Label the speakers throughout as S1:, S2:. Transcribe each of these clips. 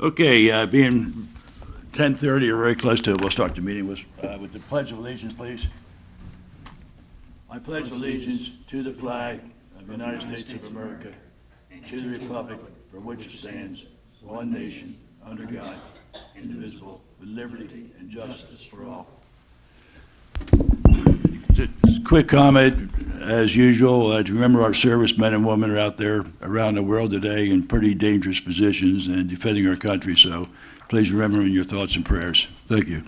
S1: Okay, being 10:30 or very close to it, we'll start the meeting with the Pledge of Allegiance, please. I pledge allegiance to the flag of the United States of America, to the republic for which it stands, one nation, under God, indivisible, with liberty and justice for all. Just a quick comment, as usual, to remember our servicemen and women are out there around the world today in pretty dangerous positions and defending our country, so please remember in your thoughts and prayers. Thank you.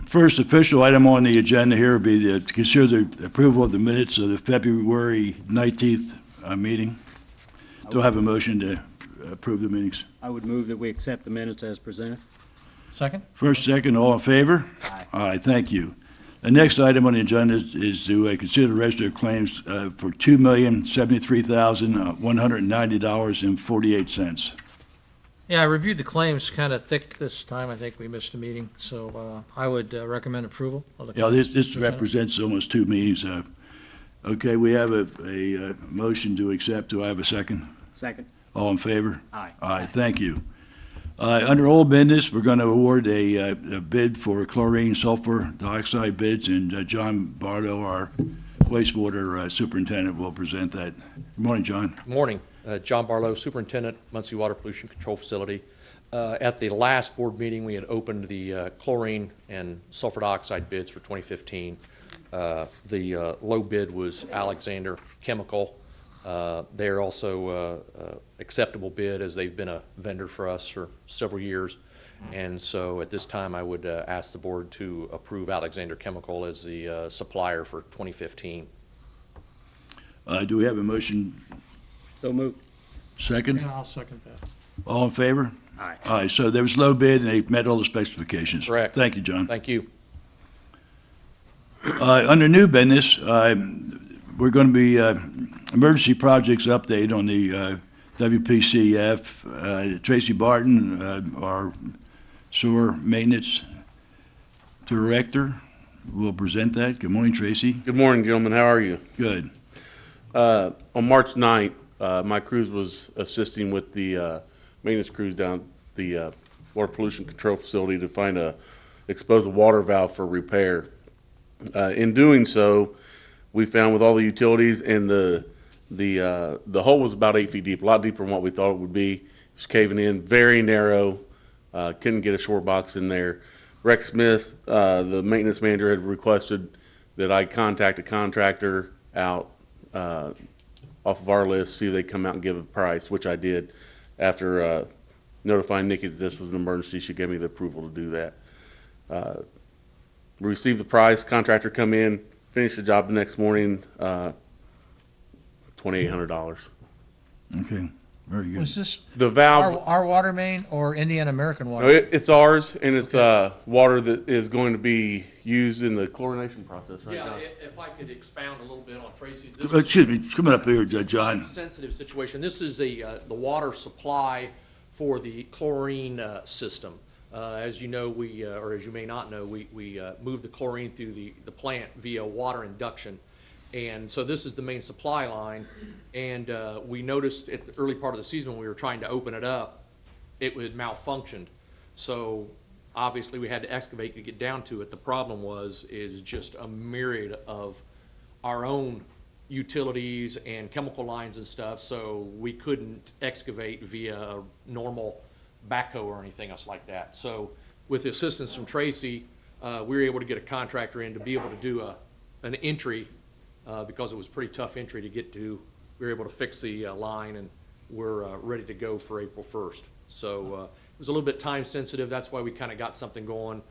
S1: First official item on the agenda here would be to consider the approval of the minutes of the February 19th meeting. Do I have a motion to approve the meetings?
S2: I would move that we accept the minutes as presented.
S3: Second?
S1: First, second, all in favor?
S2: Aye.
S1: Aye, thank you. The next item on the agenda is to consider the register of claims for $2,073,190.48.
S3: Yeah, I reviewed the claims kind of thick this time. I think we missed a meeting, so I would recommend approval of the
S1: Yeah,
S3: claims.
S1: this represents almost two meetings. Okay, we have a motion to accept. Do I have a second?
S2: Second.
S1: All in favor?
S2: Aye.
S1: Aye, thank you. Under old business, we're going to award a bid for chlorine sulfur dioxide bids, and John Barlow, our wastewater superintendent, will present that. Good morning, John.
S4: Good morning. John Barlow, Superintendent, Muncie Water Pollution Control Facility. At the last board meeting, we had opened the chlorine and sulfur dioxide bids for 2015. The low bid was Alexander Chemical. They're also acceptable bid, as they've been a vendor for us for several years. And so at this time, I would ask the board to approve Alexander Chemical as the supplier for 2015.
S1: Do we have a motion?
S2: So moved.
S1: Second?
S3: Yeah, I'll second that.
S1: All in favor?
S2: Aye.
S1: Aye, so there was low bid, and they met all the specifications.
S4: Correct.
S1: Thank you, John.
S4: Thank you.
S1: Under new business, we're going to be emergency projects update on the WPCF. Tracy Barton, our sewer maintenance director, will present that. Good morning, Tracy.
S5: Good morning, gentlemen. How are you?
S1: Good.
S5: On March 9th, my crews was assisting with the maintenance crews down at the Water Pollution Control Facility to find a exposed water valve for repair. In doing so, we found with all the utilities and the hole was about 8 feet deep, a lot deeper than what we thought it would be. It was caving in, very narrow. Couldn't get a shore box in there. Rex Smith, the maintenance manager, had requested that I contact a contractor out off of our list, see if they come out and give a price, which I did. After notifying Nikki that this was an emergency, she gave me the approval to do that. We received the price, contractor come in, finished the job the next morning, $2,800.
S1: Okay, very good.
S3: Was this
S5: The valve,
S3: our water main or Indian American
S5: no,
S3: water?
S5: it's ours, and it's water that is going to be used in the chlorination process, right?
S4: Yeah,
S5: John?
S4: if I could expound a little bit on Tracy's. This
S1: Excuse me, coming up here, John.
S4: sensitive situation. This is the water supply for the chlorine system. As you know, or as you may not know, we move the chlorine through the plant via water induction. And so this is the main supply line. And we noticed at the early part of the season when we were trying to open it up, it was malfunctioned. So obviously we had to excavate to get down to it. The problem is just a myriad of our own utilities and chemical lines and stuff, so we couldn't excavate via a normal backhoe or anything else like that. So with the assistance from Tracy, we were able to get a contractor in to be able to do an entry because it was a pretty tough entry to get to. We were able to fix the line, and we're ready to go for April 1st. So it was a little bit time sensitive. That's why we kind of got something going.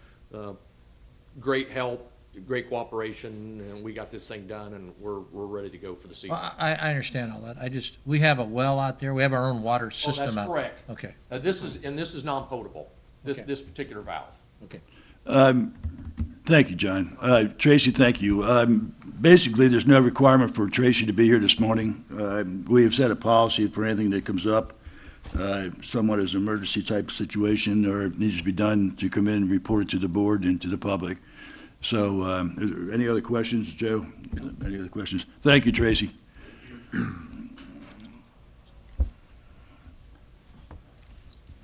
S4: Great help, great cooperation, and we got this thing done, and we're ready to go for the season.
S3: Well, I understand all that. We have a well out there. We have our own water system
S4: that's
S3: out there.
S4: correct.
S3: Okay,
S4: This is non-potable,
S3: Okay.
S4: this particular valve.
S3: okay.
S1: Thank you, John. Tracy, thank you. Basically, there's no requirement for Tracy to be here this morning. We have set a policy for anything that comes up, somewhat as an emergency type of situation, or it needs to be done, to come in and report it to the board and to the public. So, is there any other questions, Joe? Any other questions? Thank you, Tracy.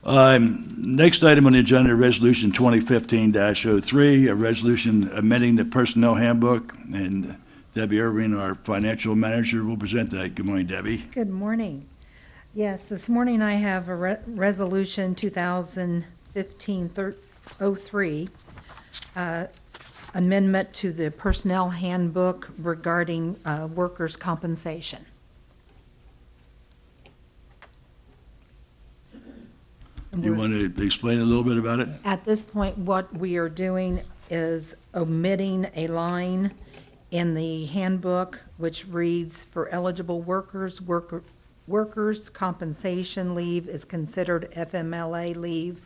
S1: Next item on the agenda, Resolution 2015-03, a resolution amending the Personnel Handbook, and Debbie Irving, our financial manager, will present that. Good morning, Debbie.
S6: Good morning. Yes, this morning I have a resolution 2015-03, amendment to the Personnel Handbook regarding workers' compensation. And
S1: You
S6: we're-
S1: want to explain a little bit about it?
S6: At this point, what we are doing is omitting a line in the handbook which reads, "For eligible workers, workers' compensation leave is considered FMLA leave,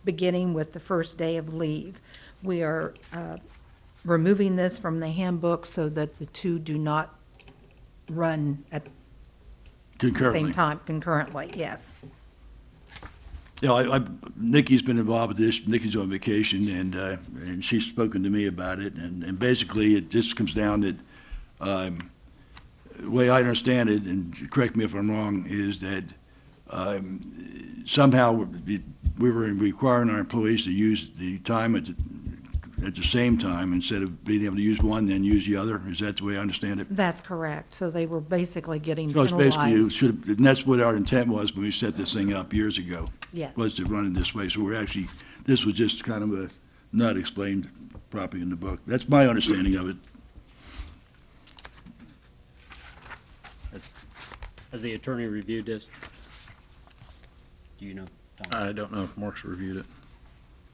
S6: beginning with the first day of leave." We are removing this from the handbook so that the two do not run at the
S1: Concurrently.
S6: same time concurrently, yes.
S1: Yeah, Nikki's been involved with this. Nikki's on vacation, and she's spoken to me about it. And basically, it just comes down that, the way I understand it, and correct me if I'm wrong, is that somehow we were requiring our employees to use the time at the same time, instead of being able to use one, then use the other. Is that the way I understand it?
S6: That's correct. So they were basically getting
S1: So it's basically,
S6: penalized.
S1: and that's what our intent was when we set this thing up years ago.
S6: Yes.
S1: Was to run it this way. So we're actually, this was just kind of not explained properly in the book. That's my understanding of it.
S2: Has the attorney reviewed this? Do you know, Tom?
S7: I don't know if Mark's reviewed it.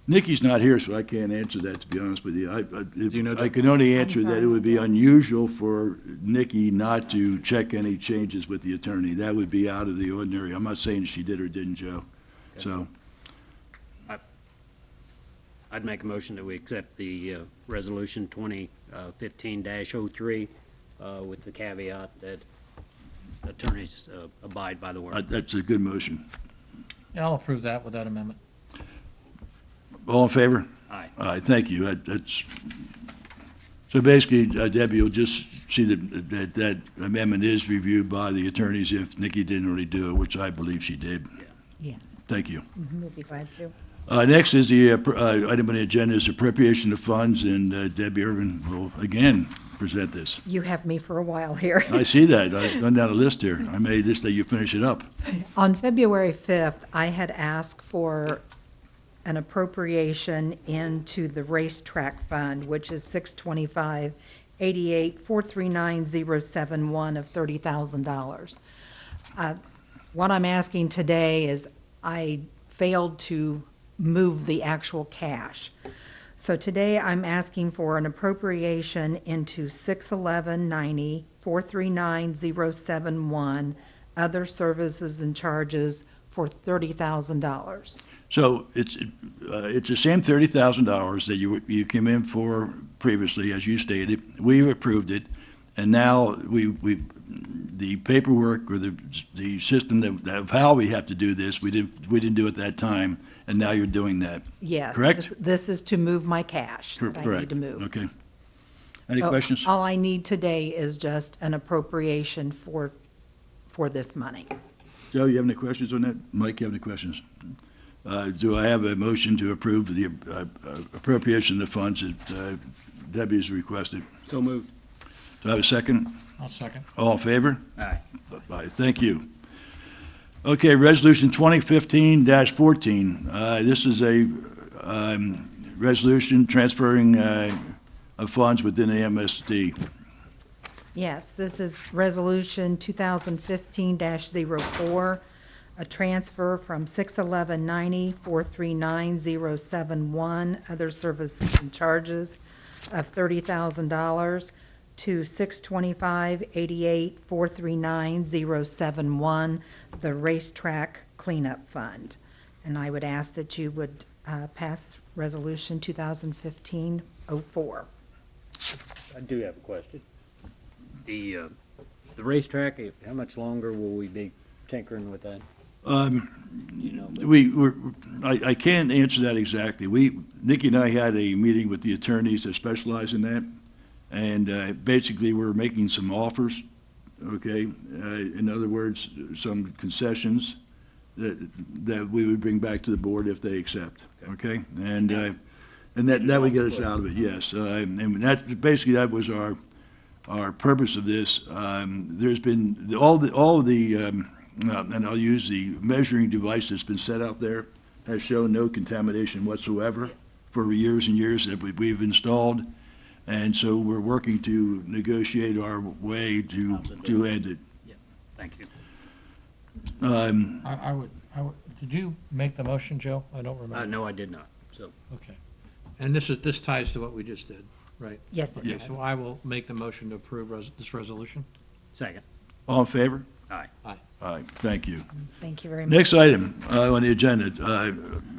S1: Nikki's not here, so I can't answer that, to be honest with you.
S7: you know
S1: I
S7: that?
S1: can only
S6: I'm
S1: answer that
S6: sorry.
S1: it would be unusual for Nikki not to check any changes with the attorney. That would be out of the ordinary. I'm not saying she did or didn't, Joe. So,
S2: I'd make a motion that we accept the resolution 2015-03 with the caveat that attorneys abide by the word.
S1: that's a good motion.
S3: Yeah, I'll approve that with that amendment.
S1: All in favor?
S2: Aye.
S1: All right, thank you. So basically, Debbie, you'll just see that amendment is reviewed by the attorneys if Nikki didn't already do it, which I believe she did.
S6: Yes,
S1: Thank you.
S6: we'll be glad to.
S1: Next is the item on the agenda is appropriation of funds, and Debbie Irvin will again present this.
S6: You have me for a while here.
S1: I see that. I was going down the list here. I made this that you finish it up.
S6: On February 5th, I had asked for an appropriation into the racetrack fund, which is 625-88-439071 of $30,000. What I'm asking today is I failed to move the actual cash. So today I'm asking for an appropriation into 611-90-439071, other services and charges for $30,000.
S1: So it's the same $30,000 that you came in for previously, as you stated. We approved it, and now the paperwork or the system of how we have to do this, we didn't do at that time, and now you're doing that.
S6: Yes.
S1: Correct?
S6: This is to move my cash that I need
S1: Correct.
S6: to move.
S1: Okay. Any
S6: So
S1: questions?
S6: All I need today is just an appropriation for this money.
S1: Joe, you have any questions on that? Mike, you have any questions? Do I have a motion to approve the appropriation of the funds that Debbie has requested?
S2: So moved.
S1: Do I have a second?
S3: I'll second.
S1: All in favor?
S2: Aye.
S1: Aye, thank you. Okay, Resolution 2015-14. This is a resolution transferring of funds within the MSD.
S6: Yes, this is Resolution 2015-04, a transfer from 611-90-439071, other services and charges of $30,000 to 625-88-439071, the racetrack cleanup fund. And I would ask that you would pass Resolution 2015-04.
S2: I do have a question. The racetrack, how much longer will we be tinkering with that? You know,
S1: I can't answer that exactly. Nikki and I had a meeting with the attorneys that specialize in that, and basically, we're making some offers, okay? In other words, some concessions that we would bring back to the board if they accept, okay? And that would get us out of it, yes. And that, basically, that was our purpose of this. There's been, all of the, and I'll use the measuring device that's been set out there, has shown no contamination whatsoever for years and years that we've installed. And so we're working to negotiate our way to end it.
S2: Thank you.
S3: I would, did you make the motion, Joe? I don't remember.
S2: No, I did not, so.
S3: Okay. And this ties to what we just did, right?
S6: Yes, it
S3: Okay,
S6: does.
S3: so I will make the motion to approve this resolution.
S2: Second.
S1: All in favor?
S2: Aye.
S3: Aye.
S1: All right, thank you.
S6: Thank you very much.
S1: Next item on the agenda,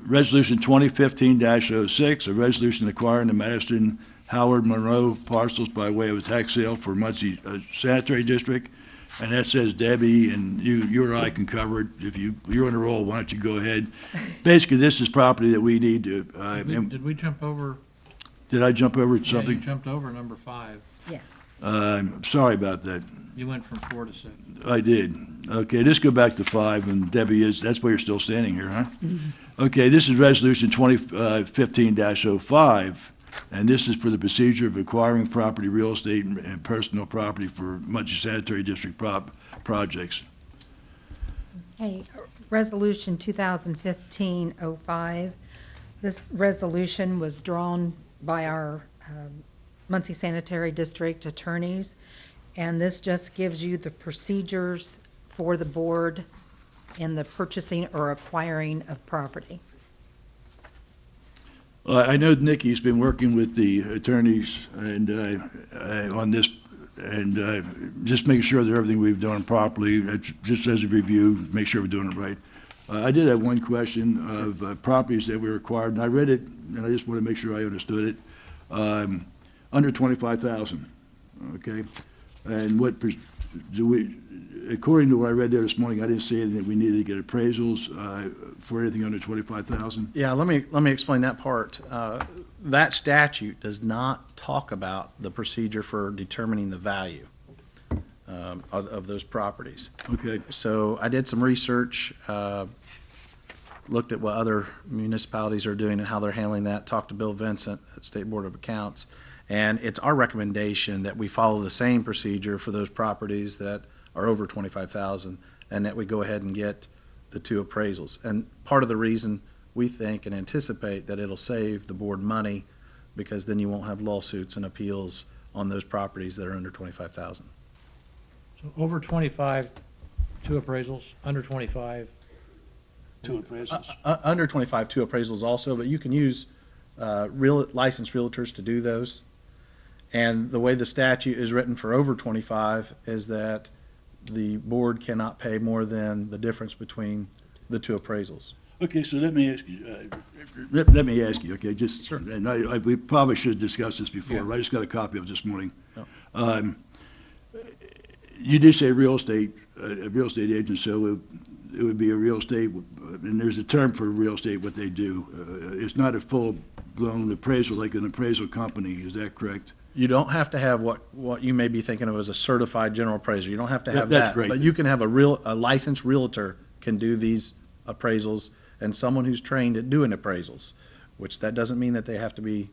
S1: Resolution 2015-06, a resolution acquiring the Madison Howard Monroe parcels by way of a tax sale for Muncie Sanitary District. And that says Debbie, and you or I can cover it. If you're on a roll, why don't you go ahead? Basically, this is property that we need to,
S3: Did we jump over?
S1: did I jump over
S3: Yeah, you
S1: something?
S3: jumped over number 5.
S6: Yes.
S1: Sorry about that.
S3: You went from 4 to 6.
S1: I did. Okay, let's go back to 5, and Debbie that's why you're still standing here, huh? Okay, this is Resolution 2015-05, and this is for the procedure of acquiring property, real estate, and personal property for Muncie Sanitary District projects.
S6: Okay, Resolution 2015-05. This resolution was drawn by our Muncie Sanitary District attorneys, and this just gives you the procedures for the board in the purchasing or acquiring of property.
S1: I know Nikki's been working with the attorneys and on this, and just making sure that everything we've done properly, just as a review, make sure we're doing it right. I did have one question of properties that were acquired, and I read it, and I just want to make sure I understood it. Under 25,000, okay? And what do we, according to what I read there this morning, I didn't see anything that we needed to get appraisals for anything under 25,000.
S7: Yeah, let me explain that part. That statute does not talk about the procedure for determining the value of those properties.
S1: Okay,
S7: So I did some research, looked at what other municipalities are doing and how they're handling that, talked to Bill Vincent at State Board of Accounts, and it's our recommendation that we follow the same procedure for those properties that are over 25,000, and that we go ahead and get the 2 appraisals. And part of the reason we think and anticipate that it'll save the board money, because then you won't have lawsuits and appeals on those properties that are under 25,000.
S3: So over 25, 2 appraisals, under 25.
S1: 2 appraisals.
S7: Under 25, 2 appraisals also, but you can use licensed realtors to do those. And the way the statute is written for over 25 is that the board cannot pay more than the difference between the 2 appraisals.
S1: Okay, so let me ask you, let me ask you, okay, just,
S7: Sure.
S1: and we probably should have discussed this before,
S7: Yeah.
S1: but I just got a copy of it this morning.
S7: Yep.
S1: You did say real estate, a real estate agent, so it would be a real estate, and there's a term for real estate, what they do. It's not a full-blown appraisal like an appraisal company, is that correct?
S7: You don't have to have what you may be thinking of as a certified general appraiser. You don't have to have
S1: That's
S7: that.
S1: great.
S7: But you can have a licensed realtor can do these appraisals, and someone who's trained at doing appraisals, which that doesn't mean that they have to be,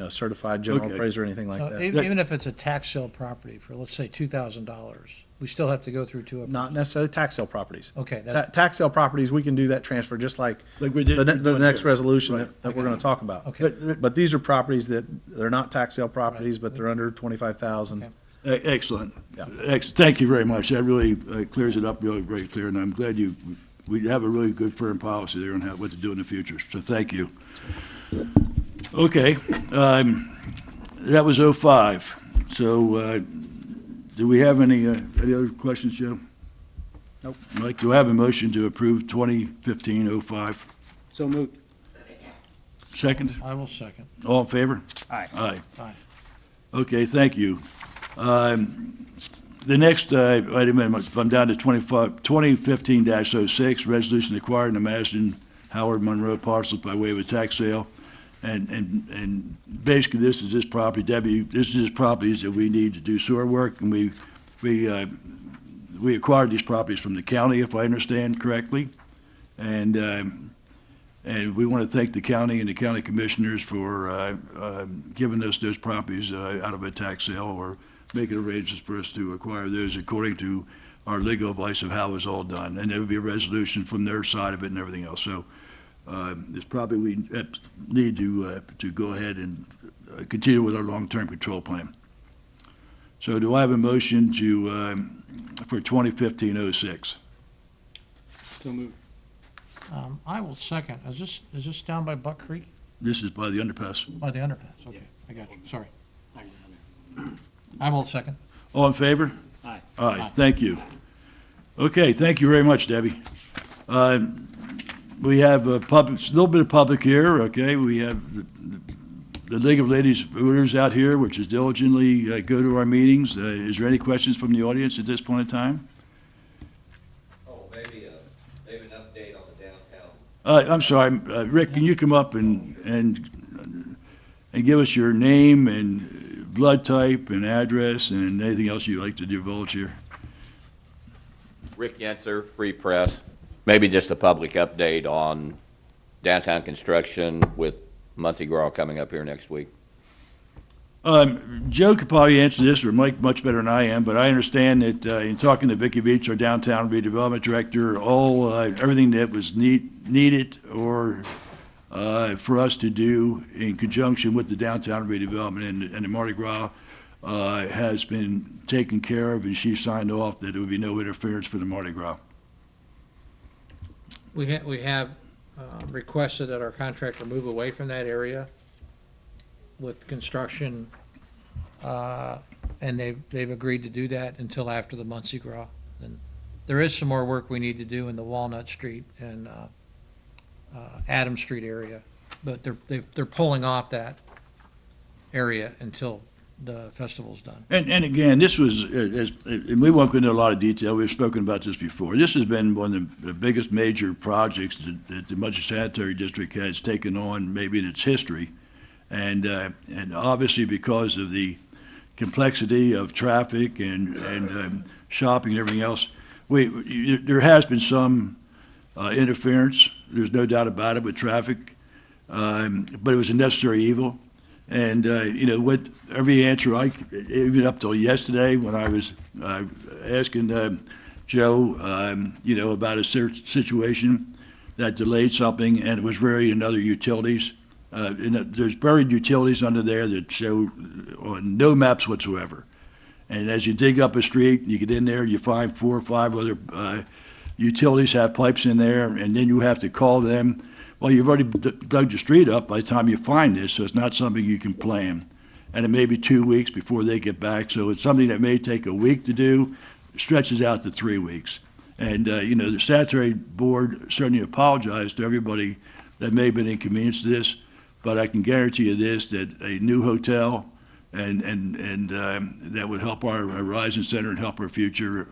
S7: certified general
S1: Okay.
S7: appraiser or anything like
S3: So
S7: that.
S3: even if it's a tax sale property for, let's say, $2,000, we still have to go through 2 appraisals?
S7: Not necessarily tax sale properties.
S3: Okay,
S7: Tax sale properties, we can do that transfer just like
S1: Like we did.
S7: the next
S1: here.
S7: resolution
S1: Right.
S7: that we're going to talk about.
S3: okay.
S7: But these are properties that, they're not tax sale properties, but they're under 25,000.
S3: Okay.
S1: Excellent.
S7: Yeah.
S1: Thank you very much. That really clears it up really very clear, and I'm glad we have a really good firm policy there on what to do in the future, so thank you. Okay, that was 05. So, do we have any other questions, Joe?
S2: Nope.
S1: Mike, do I have a motion to approve 2015-05?
S2: So moved.
S1: Second?
S3: I will second.
S1: All in favor?
S2: Aye.
S1: Aye.
S3: Aye.
S1: Okay, thank you. The next item, I'm down to 2015-06, resolution acquiring the Madison Howard Monroe parcels by way of a tax sale. And basically, this is this property, Debbie, this is properties that we need to do sewer work, and we acquired these properties from the county, if I understand correctly. And we want to thank the county and the county commissioners for giving us those properties out of a tax sale or making arrangements for us to acquire those according to our legal advice of how it was all done. And there would be a resolution from their side of it and everything else. So it's probably we need to go ahead and continue with our long-term control plan. So do I have a motion to, for 2015-06?
S2: So moved.
S3: I will second. Is this down by Buck Creek?
S1: This is by the underpass.
S3: By the underpass, okay, I got you, sorry. I will second.
S1: All in favor?
S2: Aye.
S1: Aye, thank you. Okay, thank you very much, Debbie. We have a little bit of public here, okay? We have the League of Ladies Voters out here, which is diligently go to our meetings. Is there any questions from the audience at this point in time?
S8: Oh, maybe an update on the downtown.
S1: I'm sorry, Rick, can you come up and give us your name and blood type and address and anything else you'd like to divulge here?
S8: Rick Yentzer, Free Press. Maybe just a public update on downtown construction with Muncie Gras coming up here next week.
S1: Joe could probably answer this, or Mike much better than I am, but I understand that in talking to Vicky Beach, our downtown redevelopment director, everything that was needed or for us to do in conjunction with the downtown redevelopment and the Mardi Gras has been taken care of, and she signed off that there would be no interference for the Mardi Gras.
S3: We have requested that our contractor move away from that area with construction, and they've agreed to do that until after the Muncie Gras. And there is some more work we need to do in the Walnut Street and Adams Street area, but they're pulling off that area until the festival's done.
S1: And again, this was, and we won't go into a lot of detail, we've spoken about this before. This has been one of the biggest major projects that the Muncie Sanitary District has taken on maybe in its history. And obviously because of the complexity of traffic and shopping and everything else, there has been some interference, there's no doubt about it, with traffic, but it was a necessary evil. And, with every answer even up till yesterday when I was asking Joe, about a situation that delayed something, and it was buried in other utilities. There's buried utilities under there that show on no maps whatsoever. And as you dig up a street, you get in there, you find 4 or 5 other utilities have pipes in there, and then you have to call them. Well, you've already dug the street up by the time you find this, so it's not something you can plan. And it may be 2 weeks before they get back, so it's something that may take a week to do, stretches out to 3 weeks. And, the sanitary board certainly apologized to everybody that may have been inconvenienced to this, but I can guarantee you this, that a new hotel and that would help our Horizon Center and help our future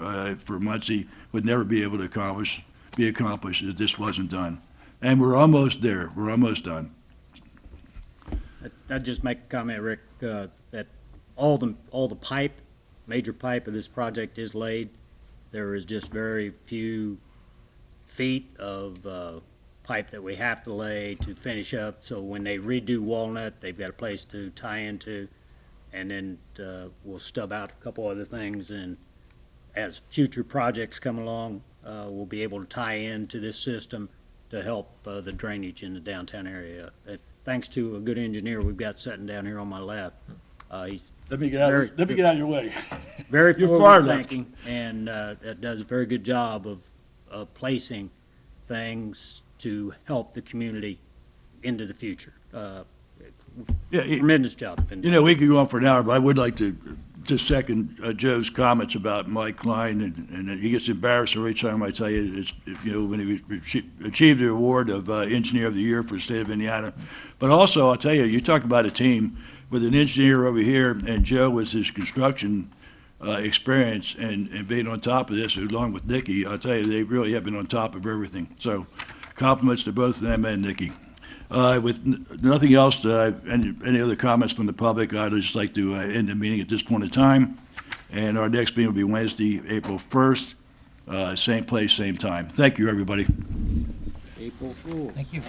S1: for Muncie would never be able to be accomplished if this wasn't done. And we're almost there. We're almost done.
S2: I'd just make a comment, Rick, that all the pipe, major pipe of this project is laid. There is just very few feet of pipe that we have to lay to finish up. So when they redo Walnut, they've got a place to tie into, and then we'll stub out a couple other things. And as future projects come along, we'll be able to tie into this system to help the drainage in the downtown area. Thanks to a good engineer we've got sitting down here on my left. He's
S1: Let me get out of your way.
S2: very
S1: You're far
S2: forward
S1: left.
S2: thinking, and does a very good job of placing things to help the community into the future. Tremendous job. Been done.
S1: We could go on for an hour, but I would like to just second Joe's comments about Mike Klein, and he gets embarrassed every time I tell you, when he achieved the award of Engineer of the Year for the state of Indiana. But also, I'll tell you, you talk about a team with an engineer over here, and Joe with his construction experience and being on top of this, along with Nikki. I'll tell you, they really have been on top of everything. So compliments to both of them and Nikki. With nothing else, any other comments from the public, I'd just like to end the meeting at this point in time. And our next meeting will be Wednesday, April 1st, same place, same time. Thank you, everybody.
S3: Thank you.